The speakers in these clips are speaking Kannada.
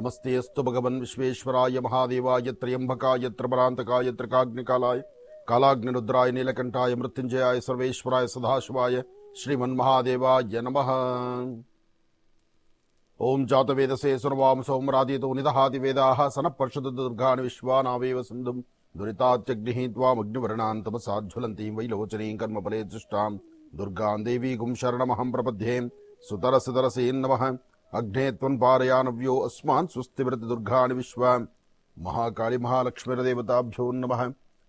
नमस्ते अस्तु भगवन् विश्वेश्वराय महादेवाय त्र्यंबकाय त्रिपुरान्तकाय त्रिकाग्निकालाय कालाग्निरुद्राय नीलकंठाय मृत्युंजयाय सर्वेश्वराय सदाशिवाय श्रीमन्महादेवाय नमः। ओम जातवेदसे सुरवांसो रादितो निदहाति वेदाः सनः पर्षद दुर्गाणि विश्वानावेव सिन्धुं दुरितात्यग्निः त्वामग्निवर्णान् तपसाज्ज्वलन्तीं वैलोचनीं कर्मफले दृष्टां दुर्गां देवीं शरणमहं प्रपद्ये। सुतरसुतरसे नमः। अग्ने त्वन्पारयानव्यो अस्मान् स्वस्तिव्रत दुर्गाणि विश्वा महाकाली महालक्ष्मीर्देवताभ्यो नमः।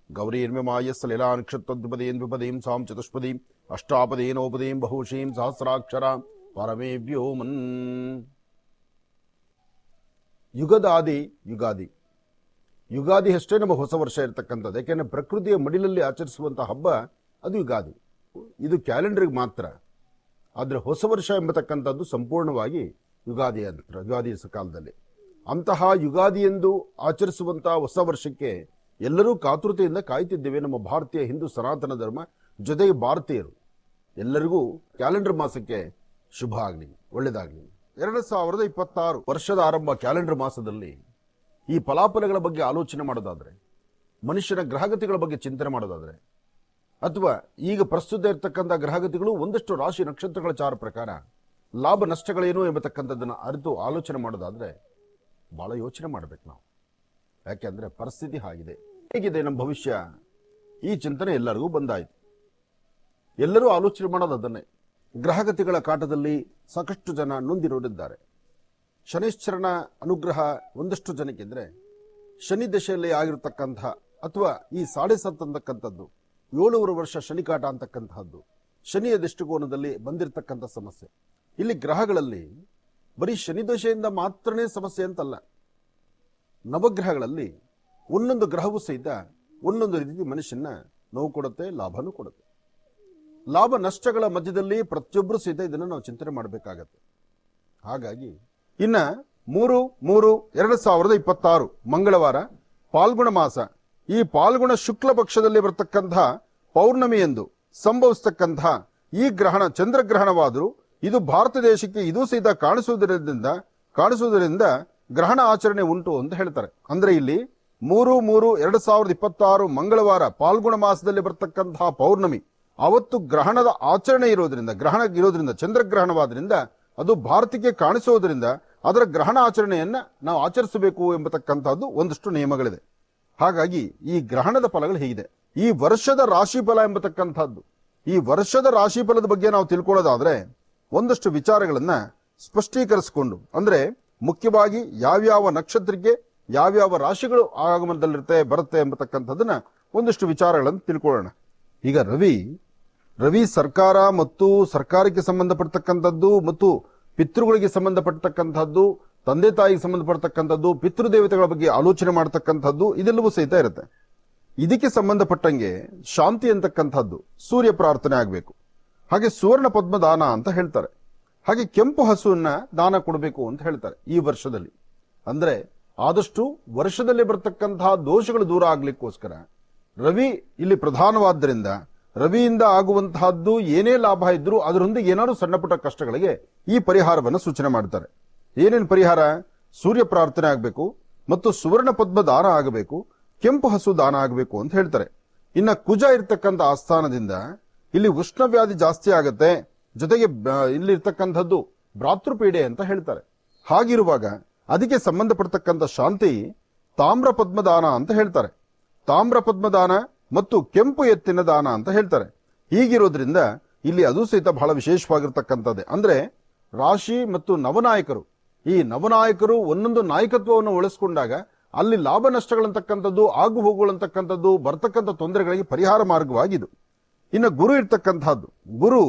गौरीर्मिमाय सलिलानक्षत्रद्विपदीं सां चतुष्पदीं अष्टापदीनोपदीं बहुशीं सहस्राक्षरां परमेभ्यो मन्। ಯುಗದಾದಿ ಯುಗಾದಿ. ಯುಗಾದಿ ಅಷ್ಟೇ ನಮ್ಮ ಹೊಸ ವರ್ಷ ಇರತಕ್ಕಂಥದ್ದು. ಯಾಕೆಂದರೆ ಪ್ರಕೃತಿಯ ಮಡಿಲಲ್ಲಿ ಆಚರಿಸುವಂಥ ಹಬ್ಬ ಅದು ಯುಗಾದಿ. ಇದು ಕ್ಯಾಲೆಂಡರ್ಗೆ ಮಾತ್ರ. ಆದರೆ ಹೊಸ ವರ್ಷ ಎಂಬತಕ್ಕಂಥದ್ದು ಸಂಪೂರ್ಣವಾಗಿ ಯುಗಾದಿ ಕಾಲದಲ್ಲಿ. ಅಂತಹ ಯುಗಾದಿ ಎಂದು ಆಚರಿಸುವಂಥ ಹೊಸ ವರ್ಷಕ್ಕೆ ಎಲ್ಲರೂ ಕಾತುರತೆಯಿಂದ ಕಾಯ್ತಿದ್ದೇವೆ. ನಮ್ಮ ಭಾರತೀಯ ಹಿಂದೂ ಸನಾತನ ಧರ್ಮ ಜೊತೆಗೆ ಭಾರತೀಯರು ಎಲ್ಲರಿಗೂ ಕ್ಯಾಲೆಂಡರ್ ಮಾಸಕ್ಕೆ ಶುಭ ಆಗಲಿ, ಒಳ್ಳೆಯದಾಗಲಿ. 2026 ವರ್ಷದ ಆರಂಭ ಕ್ಯಾಲೆಂಡರ್ ಮಾಸದಲ್ಲಿ ಈ ಫಲಾಫಲಗಳ ಬಗ್ಗೆ ಆಲೋಚನೆ ಮಾಡೋದಾದರೆ, ಮನುಷ್ಯನ ಗ್ರಹಗತಿಗಳ ಬಗ್ಗೆ ಚಿಂತನೆ ಮಾಡೋದಾದರೆ, ಅಥವಾ ಈಗ ಪ್ರಸ್ತುತ ಇರತಕ್ಕಂಥ ಗ್ರಹಗತಿಗಳು ಒಂದಷ್ಟು ರಾಶಿ ನಕ್ಷತ್ರಗಳ ಚಾರ ಪ್ರಕಾರ ಲಾಭ ನಷ್ಟಗಳೇನು ಎಂಬತಕ್ಕಂಥದ್ದನ್ನು ಅರಿತು ಆಲೋಚನೆ ಮಾಡೋದಾದರೆ ಭಾಳ ಯೋಚನೆ ಮಾಡಬೇಕು ನಾವು. ಯಾಕೆಂದರೆ ಪರಿಸ್ಥಿತಿ ಆಗಿದೆ, ಹೇಗಿದೆ ನಮ್ಮ ಭವಿಷ್ಯ, ಈ ಚಿಂತನೆ ಎಲ್ಲರಿಗೂ ಬಂದಾಯಿತು. ಎಲ್ಲರೂ ಆಲೋಚನೆ ಮಾಡೋದು ಅದನ್ನೇ. ಗ್ರಹಗತಿಗಳ ಕಾಟದಲ್ಲಿ ಸಾಕಷ್ಟು ಜನ ನೊಂದಿರೋರಿದ್ದಾರೆ. ಶನೈಶ್ಚರನ ಅನುಗ್ರಹ ಒಂದಷ್ಟು ಜನಕ್ಕಿದ್ರೆ, ಶನಿ ದಶೆಯಲ್ಲಿ ಆಗಿರತಕ್ಕಂಥ ಅಥವಾ ಈ 7.5 ಅಂತಕ್ಕಂಥದ್ದು 7 ವರ್ಷ ಶನಿಕಾಟ ಅಂತಕ್ಕಂತಹದ್ದು ಶನಿಯ ದೃಷ್ಟಿಕೋನದಲ್ಲಿ ಬಂದಿರತಕ್ಕಂಥ ಸಮಸ್ಯೆ. ಇಲ್ಲಿ ಗ್ರಹಗಳಲ್ಲಿ ಬರೀ ಶನಿ ದಶೆಯಿಂದ ಮಾತ್ರನೇ ಸಮಸ್ಯೆ ಅಂತಲ್ಲ. ನವಗ್ರಹಗಳಲ್ಲಿ ಒಂದೊಂದು ಗ್ರಹವೂ ಸಹಿತ ಒಂದೊಂದು ರೀತಿ ಮನುಷ್ಯನ ನೋವು ಕೊಡುತ್ತೆ, ಲಾಭನೂ ಕೊಡುತ್ತೆ. ಲಾಭ ನಷ್ಟಗಳ ಮಧ್ಯದಲ್ಲಿ ಪ್ರತಿಯೊಬ್ಬರು ಸಹಿತ ಇದನ್ನು ನಾವು ಚಿಂತನೆ ಮಾಡಬೇಕಾಗತ್ತೆ. ಹಾಗಾಗಿ ಇನ್ನ 3/3/2026 ಮಂಗಳವಾರ ಪಾಲ್ಗುಣ ಮಾಸ, ಈ ಪಾಲ್ಗುಣ ಶುಕ್ಲ ಪಕ್ಷದಲ್ಲಿ ಬರತಕ್ಕಂಥ ಪೌರ್ಣಮಿ ಎಂದು ಸಂಭವಿಸತಕ್ಕಂಥ ಈ ಗ್ರಹಣ ಚಂದ್ರಗ್ರಹಣವಾದರೂ ಇದು ಭಾರತ ದೇಶಕ್ಕೆ ಇದು ಸಹಿತ ಕಾಣಿಸುವುದರಿಂದ ಗ್ರಹಣ ಆಚರಣೆ ಉಂಟು ಅಂತ ಹೇಳ್ತಾರೆ. ಅಂದ್ರೆ ಇಲ್ಲಿ 3/3/2026 ಮಂಗಳವಾರ ಪಾಲ್ಗುಣ ಮಾಸದಲ್ಲಿ ಬರತಕ್ಕಂತಹ ಪೌರ್ಣಮಿ ಅವತ್ತು ಗ್ರಹಣದ ಆಚರಣೆ ಇರೋದ್ರಿಂದ, ಗ್ರಹಣ ಇರೋದ್ರಿಂದ, ಚಂದ್ರಗ್ರಹಣವಾದ್ರಿಂದ ಅದು ಭಾರತಕ್ಕೆ ಕಾಣಿಸೋದ್ರಿಂದ ಅದರ ಗ್ರಹಣ ಆಚರಣೆಯನ್ನ ನಾವು ಆಚರಿಸಬೇಕು ಎಂಬತಕ್ಕಂಥದ್ದು ಒಂದಷ್ಟು ನಿಯಮಗಳಿದೆ. ಹಾಗಾಗಿ ಈ ಗ್ರಹಣದ ಫಲಗಳು ಹೀಗಿದೆ. ಈ ವರ್ಷದ ರಾಶಿಫಲ ಎಂಬತಕ್ಕಂಥದ್ದು, ಈ ವರ್ಷದ ರಾಶಿಫಲದ ಬಗ್ಗೆ ನಾವು ತಿಳ್ಕೊಳ್ಳೋದಾದ್ರೆ ಒಂದಷ್ಟು ವಿಚಾರಗಳನ್ನ ಸ್ಪಷ್ಟೀಕರಿಸಿಕೊಂಡು, ಅಂದ್ರೆ ಮುಖ್ಯವಾಗಿ ಯಾವ್ಯಾವ ನಕ್ಷತ್ರಕ್ಕೆ ಯಾವ್ಯಾವ ರಾಶಿಗಳು ಆಗಮನದಲ್ಲಿರುತ್ತೆ ಬರುತ್ತೆ ಎಂಬತಕ್ಕಂಥದ್ದನ್ನ ಒಂದಷ್ಟು ವಿಚಾರಗಳನ್ನು ತಿಳ್ಕೊಳ್ಳೋಣ. ಈಗ ರವಿ ಸರ್ಕಾರ ಮತ್ತು ಸರ್ಕಾರಕ್ಕೆ ಸಂಬಂಧಪಟ್ಟತಕ್ಕಂಥದ್ದು ಮತ್ತು ಪಿತೃಗಳಿಗೆ ಸಂಬಂಧಪಟ್ಟತಕ್ಕಂಥದ್ದು, ತಂದೆ ತಾಯಿಗೆ ಸಂಬಂಧಪಟ್ಟತಕ್ಕಂಥದ್ದು, ಪಿತೃದೇವತೆಗಳ ಬಗ್ಗೆ ಆಲೋಚನೆ ಮಾಡತಕ್ಕಂಥದ್ದು ಇದೆಲ್ಲವೂ ಸಹಿತ ಇರುತ್ತೆ. ಇದಕ್ಕೆ ಸಂಬಂಧಪಟ್ಟಂಗೆ ಶಾಂತಿ ಅಂತಕ್ಕಂಥದ್ದು, ಸೂರ್ಯ ಪ್ರಾರ್ಥನೆ ಆಗಬೇಕು. ಹಾಗೆ ಸುವರ್ಣ ಪದ್ಮ ದಾನ ಅಂತ ಹೇಳ್ತಾರೆ. ಹಾಗೆ ಕೆಂಪು ಹಸುವನ್ನ ದಾನ ಕೊಡಬೇಕು ಅಂತ ಹೇಳ್ತಾರೆ ಈ ವರ್ಷದಲ್ಲಿ. ಅಂದ್ರೆ ಆದಷ್ಟು ವರ್ಷದಲ್ಲಿ ಬರತಕ್ಕಂತಹ ದೋಷಗಳು ದೂರ ಆಗ್ಲಿಕ್ಕೋಸ್ಕರ ರವಿ ಇಲ್ಲಿ ಪ್ರಧಾನವಾದ್ದರಿಂದ ರವಿಯಿಂದ ಆಗುವಂತಹದ್ದು ಏನೇ ಲಾಭ ಇದ್ರೂ ಅದರೊಂದಿಗೆ ಏನಾದ್ರು ಸಣ್ಣ ಪುಟ್ಟ ಕಷ್ಟಗಳಿಗೆ ಈ ಪರಿಹಾರವನ್ನು ಸೂಚನೆ ಮಾಡ್ತಾರೆ. ಏನೇನು ಪರಿಹಾರ? ಸೂರ್ಯ ಪ್ರಾರ್ಥನೆ ಆಗಬೇಕು ಮತ್ತು ಸುವರ್ಣ ಪದ್ಮ ದಾನ ಆಗಬೇಕು, ಕೆಂಪು ಹಸು ದಾನ ಆಗಬೇಕು ಅಂತ ಹೇಳ್ತಾರೆ. ಇನ್ನ ಕುಜ ಇರ್ತಕ್ಕಂಥ ಆಸ್ಥಾನದಿಂದ ಇಲ್ಲಿ ಉಷ್ಣವ್ಯಾಧಿ ಜಾಸ್ತಿ ಆಗತ್ತೆ, ಜೊತೆಗೆ ಇಲ್ಲಿ ಇರ್ತಕ್ಕಂಥದ್ದು ಭ್ರಾತೃಪೀಡೆ ಅಂತ ಹೇಳ್ತಾರೆ. ಹಾಗಿರುವಾಗ ಅದಕ್ಕೆ ಸಂಬಂಧಪಟ್ಟತಕ್ಕಂಥ ಶಾಂತಿ ತಾಮ್ರ ಪದ್ಮದಾನ ಅಂತ ಹೇಳ್ತಾರೆ. ತಾಮ್ರ ಪದ್ಮದಾನ ಮತ್ತು ಕೆಂಪು ಎತ್ತಿನ ದಾನ ಅಂತ ಹೇಳ್ತಾರೆ. ಹೀಗಿರೋದ್ರಿಂದ ಇಲ್ಲಿ ಅದು ಸಹಿತ ಬಹಳ ವಿಶೇಷವಾಗಿರ್ತಕ್ಕಂಥದ್ದೇ. ಅಂದ್ರೆ ರಾಶಿ ಮತ್ತು ನವನಾಯಕರು, ಈ ನವನಾಯಕರು ಒಂದೊಂದು ನಾಯಕತ್ವವನ್ನು ಉಳಿಸ್ಕೊಂಡಾಗ ಅಲ್ಲಿ ಲಾಭ ನಷ್ಟಗಳಂತಕ್ಕಂಥದ್ದು, ಆಗು ಹೋಗುಗಳಂತಕ್ಕಂಥದ್ದು, ಬರ್ತಕ್ಕಂಥ ತೊಂದರೆಗಳಿಗೆ ಪರಿಹಾರ ಮಾರ್ಗವಾಗಿದು. ಇನ್ನು ಗುರು ಇರ್ತಕ್ಕಂಥದ್ದು, ಗುರು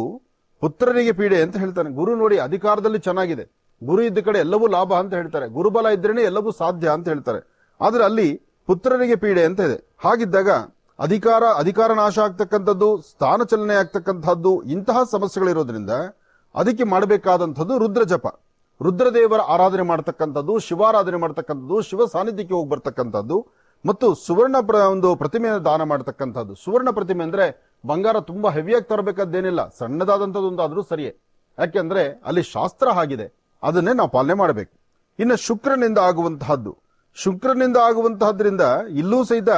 ಪುತ್ರನಿಗೆ ಪೀಡೆ ಅಂತ ಹೇಳ್ತಾನೆ. ಗುರು ನೋಡಿ ಅಧಿಕಾರದಲ್ಲಿ ಚೆನ್ನಾಗಿದೆ, ಗುರು ಇದ್ದ ಕಡೆ ಎಲ್ಲವೂ ಲಾಭ ಅಂತ ಹೇಳ್ತಾರೆ. ಗುರುಬಲ ಇದ್ರೇನೆ ಎಲ್ಲವೂ ಸಾಧ್ಯ ಅಂತ ಹೇಳ್ತಾರೆ. ಆದ್ರೆ ಅಲ್ಲಿ ಪುತ್ರನಿಗೆ ಪೀಡೆ ಅಂತ ಇದೆ. ಹಾಗಿದ್ದಾಗ ಅಧಿಕಾರ ನಾಶ ಆಗ್ತಕ್ಕಂಥದ್ದು, ಸ್ಥಾನ ಚಲನೆ ಆಗ್ತಕ್ಕಂಥದ್ದು, ಇಂತಹ ಸಮಸ್ಯೆಗಳಿರೋದ್ರಿಂದ ಅದಕ್ಕೆ ಮಾಡಬೇಕಾದಂಥದ್ದು ರುದ್ರ ಜಪ, ರುದ್ರದೇವರ ಆರಾಧನೆ ಮಾಡತಕ್ಕಂಥದ್ದು, ಶಿವಾರಾಧನೆ ಮಾಡತಕ್ಕಂಥದ್ದು, ಶಿವ ಸಾನ್ನಿಧ್ಯಕ್ಕೆ ಹೋಗಿ ಬರ್ತಕ್ಕಂಥದ್ದು ಮತ್ತು ಸುವರ್ಣ ಒಂದು ಪ್ರತಿಮೆಯನ್ನು ದಾನ ಮಾಡತಕ್ಕಂಥದ್ದು. ಸುವರ್ಣ ಪ್ರತಿಮೆ ಅಂದ್ರೆ ಬಂಗಾರ ತುಂಬಾ ಹೆವಿಯಾಗಿ ತರಬೇಕಾದ್ದೇನಿಲ್ಲ, ಸಣ್ಣದಾದಂಥದ್ದು ಒಂದಾದ್ರೂ ಸರಿಯೇ. ಯಾಕೆಂದ್ರೆ ಅಲ್ಲಿ ಶಾಸ್ತ್ರ ಆಗಿದೆ, ಅದನ್ನೇ ನಾವು ಪಾಲನೆ ಮಾಡಬೇಕು. ಇನ್ನು ಶುಕ್ರನಿಂದ ಆಗುವಂತಹದ್ದು, ಶುಕ್ರನಿಂದ ಆಗುವಂತಹದ್ರಿಂದ ಇಲ್ಲೂ ಸಹಿತ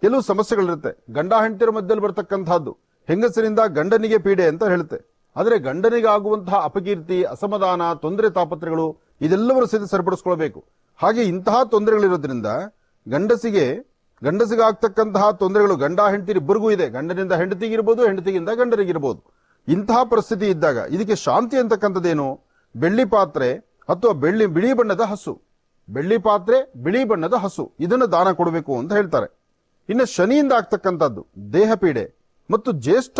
ಕೆಲವು ಸಮಸ್ಯೆಗಳಿರುತ್ತೆ. ಗಂಡ ಹೆಂಡತಿರ ಮಧ್ಯದಲ್ಲಿ ಬರ್ತಕ್ಕಂತಹದ್ದು, ಹೆಂಗಸರಿಂದ ಗಂಡನಿಗೆ ಪೀಡೆ ಅಂತ ಹೇಳುತ್ತೆ. ಆದರೆ ಗಂಡನಿಗೆ ಆಗುವಂತಹ ಅಪಕೀರ್ತಿ, ಅಸಮಾಧಾನ, ತೊಂದರೆ, ತಾಪತ್ರೆಗಳು ಇದೆಲ್ಲವನ್ನು ಸಹಿತ ಸರಿಪಡಿಸ್ಕೊಳ್ಬೇಕು. ಹಾಗೆ ಇಂತಹ ತೊಂದರೆಗಳಿರೋದ್ರಿಂದ ಗಂಡಸಿಗೆ ಆಗ್ತಕ್ಕಂತಹ ತೊಂದರೆಗಳು ಗಂಡ ಹೆಂಡತಿ ಇಬ್ಬರಿಗೂ ಇದೆ. ಗಂಡನಿಂದ ಹೆಂಡತಿಗಿರ್ಬೋದು, ಹೆಂಡತಿಗಿಂದ ಗಂಡನಿಗಿರ್ಬೋದು. ಇಂತಹ ಪರಿಸ್ಥಿತಿ ಇದ್ದಾಗ ಇದಕ್ಕೆ ಶಾಂತಿ ಅಂತಕ್ಕಂಥದ್ದೇನು? ಬೆಳ್ಳಿ ಪಾತ್ರೆ ಅಥವಾ ಬಿಳಿ ಬಣ್ಣದ ಹಸು, ಬೆಳ್ಳಿ ಪಾತ್ರೆ, ಬಿಳಿ ಬಣ್ಣದ ಹಸು, ಇದನ್ನು ದಾನ ಕೊಡಬೇಕು ಅಂತ ಹೇಳ್ತಾರೆ. ಇನ್ನು ಶನಿಯಿಂದ ಆಗ್ತಕ್ಕಂಥದ್ದು ದೇಹ ಪೀಡೆ ಮತ್ತು ಜ್ಯೇಷ್ಠ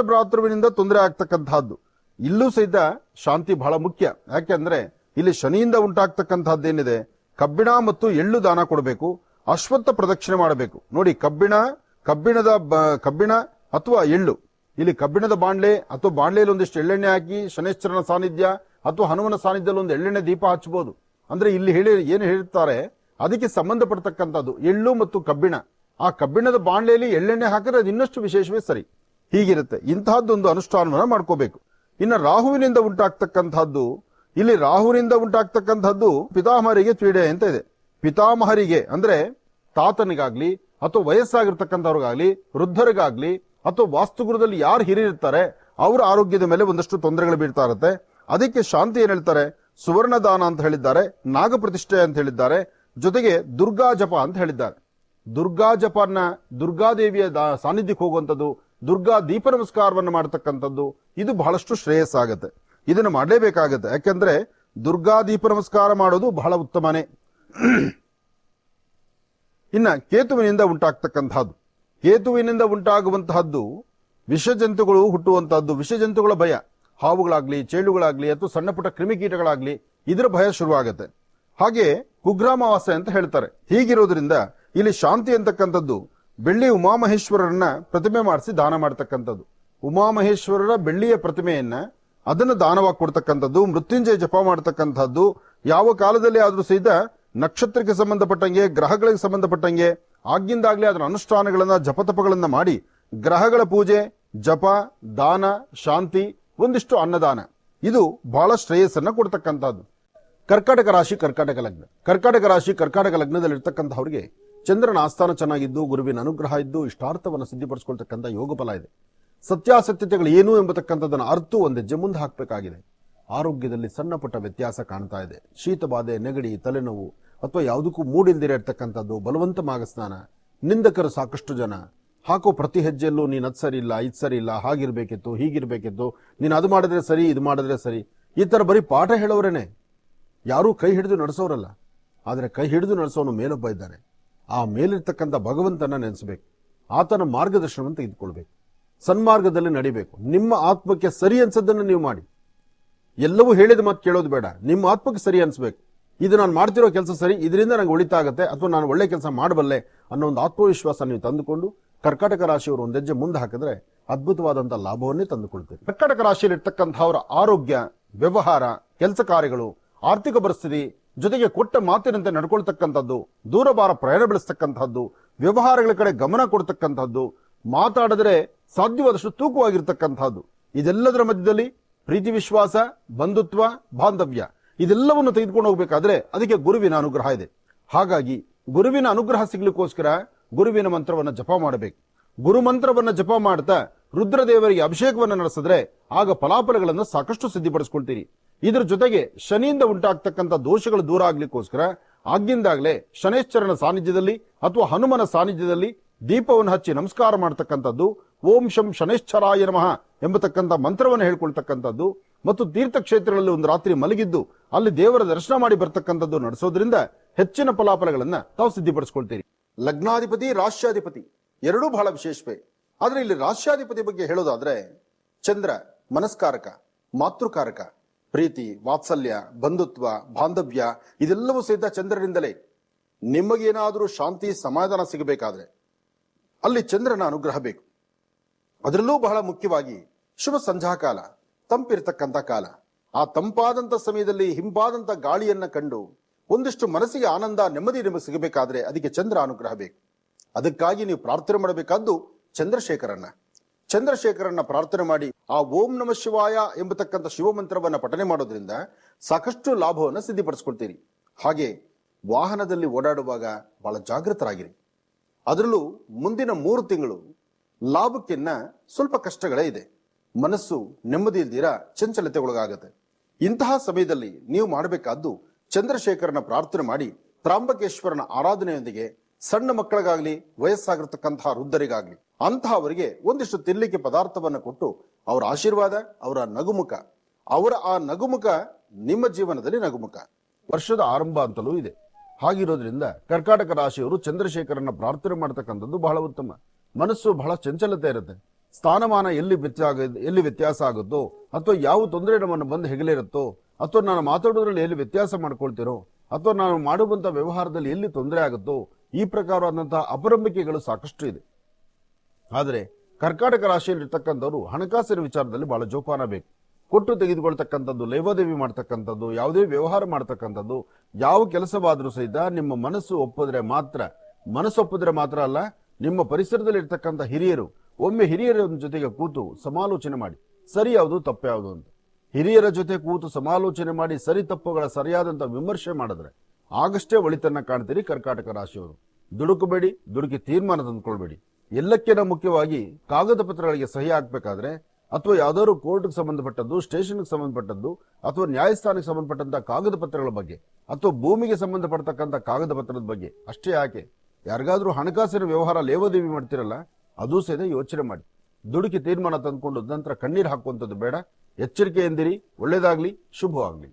ಭ್ರಾತೃವಿನಿಂದ ತೊಂದರೆ ಆಗ್ತಕ್ಕಂತಹದ್ದು, ಇಲ್ಲೂ ಸಹಿತ ಶಾಂತಿ ಬಹಳ ಮುಖ್ಯ. ಯಾಕೆಂದ್ರೆ ಇಲ್ಲಿ ಶನಿಯಿಂದ ಉಂಟಾಗ್ತಕ್ಕಂತಹದ್ದೇನಿದೆ, ಕಬ್ಬಿಣ ಮತ್ತು ಎಳ್ಳು ದಾನ ಕೊಡಬೇಕು, ಅಶ್ವತ್ಥ ಪ್ರದಕ್ಷಿಣೆ ಮಾಡಬೇಕು. ನೋಡಿ, ಕಬ್ಬಿಣ ಅಥವಾ ಎಳ್ಳು, ಇಲ್ಲಿ ಕಬ್ಬಿಣದ ಬಾಂಡ್ಲೆ ಅಥವಾ ಬಾಂಡ್ಲೆಯಲ್ಲಿ ಒಂದಿಷ್ಟು ಎಳ್ಳೆಣ್ಣೆ ಹಾಕಿ ಶನೇಶ್ವರನ ಸಾನ್ನಿಧ್ಯ ಅಥವಾ ಹನುಮನ ಸಾನ್ನಿಧ್ಯದಲ್ಲಿ ಒಂದು ಎಳ್ಳೆಣ್ಣೆ ದೀಪ ಹಚ್ಚಬಹುದು. ಅಂದ್ರೆ ಇಲ್ಲಿ ಏನು ಹೇಳ್ತಾರೆ ಅದಕ್ಕೆ ಸಂಬಂಧಪಡ್ತಕ್ಕಂಥದ್ದು ಎಳ್ಳು ಮತ್ತು ಕಬ್ಬಿಣ. ಆ ಕಬ್ಬಿಣದ ಬಾಂಡ್ಲೆಯಲ್ಲಿ ಎಳ್ಳೆಣ್ಣೆ ಹಾಕಿದ್ರೆ ಅದು ಇನ್ನಷ್ಟು ವಿಶೇಷವೇ ಸರಿ. ಹೀಗಿರುತ್ತೆ. ಇಂತಹದ್ದೊಂದು ಅನುಷ್ಠಾನವನ್ನ ಮಾಡ್ಕೋಬೇಕು. ಇನ್ನು ರಾಹುವಿನಿಂದ ಉಂಟಾಗ್ತಕ್ಕಂಥದ್ದು, ಇಲ್ಲಿ ರಾಹುವಿನಿಂದ ಉಂಟಾಗ್ತಕ್ಕಂಥದ್ದು ಪಿತಾಮಹರಿಗೆ ಪೀಡೆ ಅಂತ ಇದೆ. ಪಿತಾಮಹರಿಗೆ ಅಂದ್ರೆ ತಾತನಿಗಾಗ್ಲಿ ಅಥವಾ ವಯಸ್ಸಾಗಿರ್ತಕ್ಕಂಥವ್ರಿಗಾಗ್ಲಿ, ವೃದ್ಧರಿಗಾಗ್ಲಿ ಅಥವಾ ವಾಸ್ತುಗೃಹದಲ್ಲಿ ಯಾರು ಹಿರಿಯಿರ್ತಾರೆ ಅವರ ಆರೋಗ್ಯದ ಮೇಲೆ ಒಂದಷ್ಟು ತೊಂದರೆಗಳು ಬೀಳ್ತಾ ಇರುತ್ತೆ. ಅದಕ್ಕೆ ಶಾಂತಿ ಏನ್ ಹೇಳ್ತಾರೆ? ಸುವರ್ಣದಾನ ಅಂತ ಹೇಳಿದ್ದಾರೆ, ನಾಗಪ್ರತಿಷ್ಠೆ ಅಂತ ಹೇಳಿದ್ದಾರೆ, ಜೊತೆಗೆ ದುರ್ಗಾ ಜಪ ಅಂತ ಹೇಳಿದ್ದಾರೆ. ದುರ್ಗಾ ಜಪನ, ದುರ್ಗಾದೇವಿಯ ಸಾನ್ನಿಧ್ಯಕ್ಕೆ ಹೋಗುವಂಥದ್ದು, ದುರ್ಗಾ ದೀಪ ನಮಸ್ಕಾರವನ್ನು ಮಾಡತಕ್ಕಂಥದ್ದು, ಇದು ಬಹಳಷ್ಟು ಶ್ರೇಯಸ್ಸಾಗತ್ತೆ. ಇದನ್ನು ಮಾಡಲೇಬೇಕಾಗತ್ತೆ. ಯಾಕೆಂದ್ರೆ ದುರ್ಗಾ ದೀಪ ನಮಸ್ಕಾರ ಮಾಡೋದು ಬಹಳ ಉತ್ತಮನೇ. ಇನ್ನ ಕೇತುವಿನಿಂದ ಉಂಟಾಗ್ತಕ್ಕಂಥದ್ದು, ಕೇತುವಿನಿಂದ ಉಂಟಾಗುವಂತಹದ್ದು ವಿಷಜಂತುಗಳು ಹುಟ್ಟುವಂತಹದ್ದು, ವಿಷಜಂತುಗಳ ಭಯ, ಹಾವುಗಳಾಗ್ಲಿ, ಚೇಳುಗಳಾಗ್ಲಿ ಅಥವಾ ಸಣ್ಣ ಪುಟ್ಟ ಕ್ರಿಮಿಕೀಟಗಳಾಗ್ಲಿ, ಇದರ ಭಯ ಶುರುವಾಗುತ್ತೆ. ಹಾಗೆ ಕುಗ್ರಾಮಾವಾಸ್ಯೆ ಅಂತ ಹೇಳ್ತಾರೆ. ಹೀಗಿರೋದ್ರಿಂದ ಇಲ್ಲಿ ಶಾಂತಿ ಅಂತಕ್ಕಂಥದ್ದು ಬೆಳ್ಳಿ ಉಮಾಮಹೇಶ್ವರರನ್ನ ಪ್ರತಿಮೆ ಮಾಡಿಸಿ ದಾನ ಮಾಡತಕ್ಕಂಥದ್ದು. ಉಮಾಮಹೇಶ್ವರರ ಬೆಳ್ಳಿಯ ಪ್ರತಿಮೆಯನ್ನ ಅದನ್ನು ದಾನವಾಗಿ ಕೊಡ್ತಕ್ಕಂಥದ್ದು, ಮೃತ್ಯುಂಜಯ ಜಪ ಮಾಡತಕ್ಕಂಥದ್ದು. ಯಾವ ಕಾಲದಲ್ಲಿ ಆದ್ರೂ ಸಹಿತ ನಕ್ಷತ್ರಕ್ಕೆ ಸಂಬಂಧಪಟ್ಟಂಗೆ, ಗ್ರಹಗಳಿಗೆ ಸಂಬಂಧಪಟ್ಟಂಗೆ ಆಗಿಂದಾಗ್ಲೇ ಅದರ ಅನುಷ್ಠಾನಗಳನ್ನ, ಜಪತಪಗಳನ್ನ ಮಾಡಿ ಗ್ರಹಗಳ ಪೂಜೆ, ಜಪ, ದಾನ, ಶಾಂತಿ, ಒಂದಿಷ್ಟು ಅನ್ನದಾನ, ಇದು ಬಹಳ ಶ್ರೇಯಸ್ಸನ್ನ ಕೊಡ್ತಕ್ಕಂಥದ್ದು. ಕರ್ಕಾಟಕ ರಾಶಿ, ಕರ್ಕಾಟಕ ಲಗ್ನ. ಕರ್ಕಾಟಕ ರಾಶಿ, ಕರ್ಕಾಟಕ ಲಗ್ನದಲ್ಲಿ ಇರ್ತಕ್ಕಂಥವ್ರಿಗೆ ಚಂದ್ರನ ಆಸ್ಥಾನ ಚೆನ್ನಾಗಿದ್ದು, ಗುರುವಿನ ಅನುಗ್ರಹ ಇದ್ದು, ಇಷ್ಟಾರ್ಥವನ್ನು ಸಿದ್ಧಿಪಡಿಸಿಕೊಳ್ತಕ್ಕಂಥ ಯೋಗ ಫಲ ಇದೆ. ಸತ್ಯಾಸತ್ಯತೆಗಳು ಏನು ಎಂಬತಕ್ಕಂಥದ್ದನ್ನು ಅರ್ಥ ಒಂದು ಹೆಜ್ಜೆ ಮುಂದೆ ಹಾಕಬೇಕಾಗಿದೆ. ಆರೋಗ್ಯದಲ್ಲಿ ಸಣ್ಣ ಪುಟ್ಟ ವ್ಯತ್ಯಾಸ ಕಾಣ್ತಾ ಇದೆ. ಶೀತ ಬಾಧೆ, ನೆಗಡಿ, ತಲೆನೋವು ಅಥವಾ ಯಾವುದಕ್ಕೂ ಮೂಡಿಲ್ದಿರ ಇರ್ತಕ್ಕಂಥದ್ದು, ಬಲವಂತ ಮಾಗಸ್ನಾನ, ನಿಂದಕರು ಸಾಕಷ್ಟು ಜನ, ಹಾಕೋ ಪ್ರತಿ ಹೆಜ್ಜೆಯಲ್ಲೂ ನೀನು ಅದು ಸರಿ ಇಲ್ಲ, ಇದು ಸರಿ ಇಲ್ಲ, ಹಾಗಿರ್ಬೇಕಿತ್ತು, ಹೀಗಿರ್ಬೇಕಿತ್ತು, ನೀನು ಅದು ಮಾಡಿದ್ರೆ ಸರಿ, ಇದು ಮಾಡಿದ್ರೆ ಸರಿ, ಈ ತರ ಬರೀ ಪಾಠ ಹೇಳೋರೇನೆ, ಯಾರೂ ಕೈ ಹಿಡಿದು ನಡೆಸೋರಲ್ಲ. ಆದರೆ ಕೈ ಹಿಡಿದು ನಡೆಸೋನು ಮೇಲೊಬ್ಬ ಇದ್ದಾನೆ. ಆ ಮೇಲಿರ್ತಕ್ಕಂಥ ಭಗವಂತನ ನೆನೆಸಬೇಕು, ಆತನ ಮಾರ್ಗದರ್ಶನವನ್ನು ತೆಗೆದುಕೊಳ್ಬೇಕು, ಸನ್ಮಾರ್ಗದಲ್ಲಿ ನಡಿಬೇಕು. ನಿಮ್ಮ ಆತ್ಮಕ್ಕೆ ಸರಿ ಅನ್ಸದ್ದನ್ನು ನೀವು ಮಾಡಿ. ಎಲ್ಲವೂ ಹೇಳಿದ ಮಾತು ಕೇಳೋದು ಬೇಡ, ನಿಮ್ಮ ಆತ್ಮಕ್ಕೆ ಸರಿ ಅನ್ಸ್ಬೇಕು. ಇದು ನಾನು ಮಾಡ್ತಿರೋ ಕೆಲಸ ಸರಿ, ಇದರಿಂದ ನಂಗೆ ಒಳಿತಾ ಆಗುತ್ತೆ ಅಥವಾ ನಾನು ಒಳ್ಳೆ ಕೆಲಸ ಮಾಡಬಲ್ಲೆ ಅನ್ನೋ ಒಂದು ಆತ್ಮವಿಶ್ವಾಸ ನೀವು ತಂದುಕೊಂಡು ಕರ್ಕಾಟಕ ರಾಶಿಯವರು ಒಂದು ಹೆಜ್ಜೆ ಮುಂದೆ ಹಾಕಿದ್ರೆ ಅದ್ಭುತವಾದಂತಹ ಲಾಭವನ್ನೇ ತಂದುಕೊಳ್ತೀರಿ. ಕರ್ಕಾಟಕ ರಾಶಿಯಲ್ಲಿ ಇರ್ತಕ್ಕಂಥವರ ಆರೋಗ್ಯ, ವ್ಯವಹಾರ, ಕೆಲಸ ಕಾರ್ಯಗಳು, ಆರ್ಥಿಕ ಪರಿಸ್ಥಿತಿ, ಜೊತೆಗೆ ಕೊಟ್ಟ ಮಾತಿನಂತೆ ನಡ್ಕೊಳ್ತಕ್ಕಂಥದ್ದು, ದೂರಭಾರ ಪ್ರಯಾಣ ಬೆಳೆಸ್ತಕ್ಕಂಥದ್ದು, ವ್ಯವಹಾರಗಳ ಕಡೆ ಗಮನ ಕೊಡ್ತಕ್ಕಂಥದ್ದು, ಮಾತಾಡಿದ್ರೆ ಸಾಧ್ಯವಾದಷ್ಟು ತೂಕವಾಗಿರ್ತಕ್ಕಂಥದ್ದು, ಇದೆಲ್ಲದರ ಮಧ್ಯದಲ್ಲಿ ಪ್ರೀತಿ, ವಿಶ್ವಾಸ, ಬಂಧುತ್ವ, ಬಾಂಧವ್ಯ ಇದೆಲ್ಲವನ್ನು ತೆಗೆದುಕೊಂಡು ಹೋಗ್ಬೇಕಾದ್ರೆ ಅದಕ್ಕೆ ಗುರುವಿನ ಅನುಗ್ರಹ ಇದೆ. ಹಾಗಾಗಿ ಗುರುವಿನ ಅನುಗ್ರಹ ಸಿಗ್ಲಿಕ್ಕೋಸ್ಕರ ಗುರುವಿನ ಮಂತ್ರವನ್ನ ಜಪ ಮಾಡಬೇಕು. ಗುರು ಮಂತ್ರವನ್ನ ಜಪ ಮಾಡ್ತಾ ರುದ್ರದೇವರಿಗೆ ಅಭಿಷೇಕವನ್ನು ನಡೆಸಿದ್ರೆ ಆಗ ಫಲಾಫಲಗಳನ್ನು ಸಾಕಷ್ಟು ಸಿದ್ಧಿಪಡಿಸ್ಕೊಳ್ತೀರಿ. ಇದರ ಜೊತೆಗೆ ಶನಿಯಿಂದ ಉಂಟಾಗ್ತಕ್ಕಂಥ ದೋಷಗಳು ದೂರ ಆಗ್ಲಿಕ್ಕೋಸ್ಕರ ಆಗಿಂದಾಗಲೇ ಶನೇಶ್ವರನ ಸಾನ್ನಿಧ್ಯದಲ್ಲಿ ಅಥವಾ ಹನುಮನ ಸಾನ್ನಿಧ್ಯದಲ್ಲಿ ದೀಪವನ್ನು ಹಚ್ಚಿ ನಮಸ್ಕಾರ ಮಾಡತಕ್ಕಂಥದ್ದು, ಓಂ ಶಂ ಶನೇಶ್ವರಾಯ ನಮಃ ಎಂಬತಕ್ಕಂಥ ಮಂತ್ರವನ್ನು ಹೇಳ್ಕೊಳ್ತಕ್ಕಂಥದ್ದು ಮತ್ತು ತೀರ್ಥಕ್ಷೇತ್ರಗಳಲ್ಲಿ ಒಂದು ರಾತ್ರಿ ಮಲಗಿದ್ದು ಅಲ್ಲಿ ದೇವರ ದರ್ಶನ ಮಾಡಿ ಬರ್ತಕ್ಕಂಥದ್ದು ನಡೆಸೋದ್ರಿಂದ ಹೆಚ್ಚಿನ ಫಲಾಫಲಗಳನ್ನ ತಾವು ಸಿದ್ಧಿಪಡಿಸ್ಕೊಳ್ತೀರಿ. ಲಗ್ನಾಧಿಪತಿ, ರಾಶ್ಯಾಧಿಪತಿ ಎರಡೂ ಬಹಳ ವಿಶೇಷವೇ. ಆದ್ರೆ ಇಲ್ಲಿ ರಾಶ್ಯಾಧಿಪತಿ ಬಗ್ಗೆ ಹೇಳೋದಾದ್ರೆ ಚಂದ್ರ ಮನಸ್ಕಾರಕ, ಮಾತೃಕಾರಕ, ಪ್ರೀತಿ, ವಾತ್ಸಲ್ಯ, ಬಂಧುತ್ವ, ಬಾಂಧವ್ಯ ಇದೆಲ್ಲವೂ ಸಹಿತ ಚಂದ್ರನಿಂದಲೇ. ನಿಮಗೇನಾದರೂ ಶಾಂತಿ, ಸಮಾಧಾನ ಸಿಗಬೇಕಾದ್ರೆ ಅಲ್ಲಿ ಚಂದ್ರನ ಅನುಗ್ರಹ ಬೇಕು. ಅದರಲ್ಲೂ ಬಹಳ ಮುಖ್ಯವಾಗಿ ಶುಭ ಸಂಧ್ಯಾಕಾಲ, ತಂಪಿರ್ತಕ್ಕಂಥ ಕಾಲ. ಆ ತಂಪಾದಂತ ಸಮಯದಲ್ಲಿ ಹಿಂಪಾದಂತ ಗಾಳಿಯನ್ನ ಕಂಡು ಒಂದಿಷ್ಟು ಮನಸ್ಸಿಗೆ ಆನಂದ, ನೆಮ್ಮದಿ ನಿಮಗೆ ಸಿಗಬೇಕಾದ್ರೆ ಅದಕ್ಕೆ ಚಂದ್ರ ಅನುಗ್ರಹ ಬೇಕು. ಅದಕ್ಕಾಗಿ ನೀವು ಪ್ರಾರ್ಥನೆ ಮಾಡಬೇಕಾದ್ದು ಚಂದ್ರಶೇಖರನ್ನ ಪ್ರಾರ್ಥನೆ ಮಾಡಿ ಆ ಓಂ ನಮಃ ಶಿವಾಯ ಎಂಬತಕ್ಕಂಥ ಶಿವ ಮಂತ್ರವನ್ನ ಪಠನೆ ಮಾಡೋದ್ರಿಂದ ಸಾಕಷ್ಟು ಲಾಭವನ್ನು ಸಿದ್ಧಿಪಡಿಸ್ಕೊಳ್ತೀರಿ. ಹಾಗೆ ವಾಹನದಲ್ಲಿ ಓಡಾಡುವಾಗ ಬಹಳ ಜಾಗೃತರಾಗಿರಿ. ಅದರಲ್ಲೂ ಮುಂದಿನ 3 ತಿಂಗಳು ಲಾಭಕ್ಕಿನ್ನ ಸ್ವಲ್ಪ ಕಷ್ಟಗಳೇ ಇದೆ. ಮನಸ್ಸು ನೆಮ್ಮದಿ ಇಲ್ದಿರ ಚಂಚಲತೆಗೊಳಗಾಗತ್ತೆ. ಇಂತಹ ಸಮಯದಲ್ಲಿ ನೀವು ಮಾಡಬೇಕಾದ್ದು ಚಂದ್ರಶೇಖರನ ಪ್ರಾರ್ಥನೆ ಮಾಡಿ ತ್ರಾಂಬಕೇಶ್ವರನ ಆರಾಧನೆಯೊಂದಿಗೆ ಸಣ್ಣ ಮಕ್ಕಳಿಗಾಗ್ಲಿ ವಯಸ್ಸಾಗಿರ್ತಕ್ಕಂತಹ ವೃದ್ಧರಿಗಾಗ್ಲಿ ಅಂತಹವರಿಗೆ ಒಂದಿಷ್ಟು ತಿನ್ನಲಿಕ್ಕೆ ಪದಾರ್ಥವನ್ನು ಕೊಟ್ಟು ಅವರ ಆಶೀರ್ವಾದ, ಅವರ ನಗುಮುಖ, ಅವರ ಆ ನಗುಮುಖ ನಿಮ್ಮ ಜೀವನದಲ್ಲಿ ನಗುಮುಖ. ವರ್ಷದ ಆರಂಭ ಅಂತಲೂ ಇದೆ. ಹಾಗಿರೋದ್ರಿಂದ ಕರ್ಕಾಟಕ ರಾಶಿಯವರು ಚಂದ್ರಶೇಖರನ ಪ್ರಾರ್ಥನೆ ಮಾಡತಕ್ಕಂಥದ್ದು ಬಹಳ ಉತ್ತಮ. ಮನಸ್ಸು ಬಹಳ ಚಂಚಲತೆ ಇರುತ್ತೆ. ಸ್ಥಾನಮಾನ ಎಲ್ಲಿ ವ್ಯತ್ಯಾಸ ಆಗುತ್ತೋ, ಅಥವಾ ಯಾವ ತೊಂದರೆ ನಮ್ಮನ್ನು ಬಂದು ಹೆಗಲಿರುತ್ತೋ, ಅಥವಾ ನಾನು ಮಾತಾಡೋದ್ರಲ್ಲಿ ಎಲ್ಲಿ ವ್ಯತ್ಯಾಸ ಮಾಡ್ಕೊಳ್ತಿರೋ, ಅಥವಾ ನಾನು ಮಾಡುವಂತಹ ವ್ಯವಹಾರದಲ್ಲಿ ಎಲ್ಲಿ ತೊಂದರೆ ಆಗುತ್ತೋ, ಈ ಪ್ರಕಾರವಾದಂತಹ ಅಪರಂಬಿಕೆಗಳು ಸಾಕಷ್ಟು ಇದೆ. ಆದರೆ ಕರ್ಕಾಟಕ ರಾಶಿಯಲ್ಲಿರ್ತಕ್ಕಂಥವ್ರು ಹಣಕಾಸಿನ ವಿಚಾರದಲ್ಲಿ ಬಹಳ ಜೋಪಾನ ಬೇಕು. ಕೊಟ್ಟು ತೆಗೆದುಕೊಳ್ತಕ್ಕಂಥದ್ದು, ಲೇವಾದೇವಿ ಮಾಡ್ತಕ್ಕಂಥದ್ದು, ಯಾವುದೇ ವ್ಯವಹಾರ ಮಾಡ್ತಕ್ಕಂಥದ್ದು, ಯಾವ ಕೆಲಸವಾದರೂ ಸಹಿತ ನಿಮ್ಮ ಮನಸ್ಸು ಒಪ್ಪಿದ್ರೆ ಮಾತ್ರ ಅಲ್ಲ, ನಿಮ್ಮ ಪರಿಸರದಲ್ಲಿ ಇರ್ತಕ್ಕಂಥ ಹಿರಿಯರು ಒಮ್ಮೆ ಹಿರಿಯರ ಜೊತೆಗೆ ಕೂತು ಸಮಾಲೋಚನೆ ಮಾಡಿ ಸರಿ ಯಾವುದು ತಪ್ಪು ಯಾವುದು ಅಂತ. ಹಿರಿಯರ ಜೊತೆ ಕೂತು ಸಮಾಲೋಚನೆ ಮಾಡಿ ಸರಿ ತಪ್ಪುಗಳ ಸರಿಯಾದಂತ ವಿಮರ್ಶೆ ಮಾಡಿದ್ರೆ ಆಗಷ್ಟೇ ಒಳಿತನ್ನ ಕಾಣ್ತೀರಿ. ಕರ್ಕಾಟಕ ರಾಶಿಯವರು ದುಡುಕಬೇಡಿ, ದುಡುಕಿ ತೀರ್ಮಾನ ತಂದುಕೊಳ್ಬೇಡಿ. ಎಲ್ಲಕ್ಕಿಂತ ಮುಖ್ಯವಾಗಿ ಕಾಗದ ಪತ್ರಗಳಿಗೆ ಸಹಿ ಹಾಕ್ಬೇಕಾದ್ರೆ, ಅಥವಾ ಯಾವ್ದಾದ್ರು ಕೋರ್ಟ್ಗೆ ಸಂಬಂಧಪಟ್ಟದ್ದು, ಸ್ಟೇಷನ್ಗೆ ಸಂಬಂಧಪಟ್ಟದ್ದು, ಅಥವಾ ನ್ಯಾಯಸ್ಥಾನಕ್ಕೆ ಸಂಬಂಧಪಟ್ಟಂತ ಕಾಗದ ಪತ್ರಗಳ ಬಗ್ಗೆ, ಅಥವಾ ಭೂಮಿಗೆ ಸಂಬಂಧಪಟ್ಟತಕ್ಕಂಥ ಕಾಗದ ಪತ್ರದ ಬಗ್ಗೆ ಅಷ್ಟೇ ಯಾಕೆ, ಯಾರಿಗಾದ್ರೂ ಹಣಕಾಸಿನ ವ್ಯವಹಾರ ಲೇವಾದೇವಿ ಮಾಡ್ತಿರಲ್ಲ, ಅದೂ ಸಹಿತ ಯೋಚನೆ ಮಾಡಿ. ದುಡುಕಿ ತೀರ್ಮಾನ ತಂದುಕೊಂಡು ನಂತರ ಕಣ್ಣೀರು ಹಾಕುವಂಥದ್ದು ಬೇಡ. ಎಚ್ಚರಿಕೆ ಎಂದಿರಿ. ಒಳ್ಳೇದಾಗ್ಲಿ, ಶುಭವಾಗ್ಲಿ.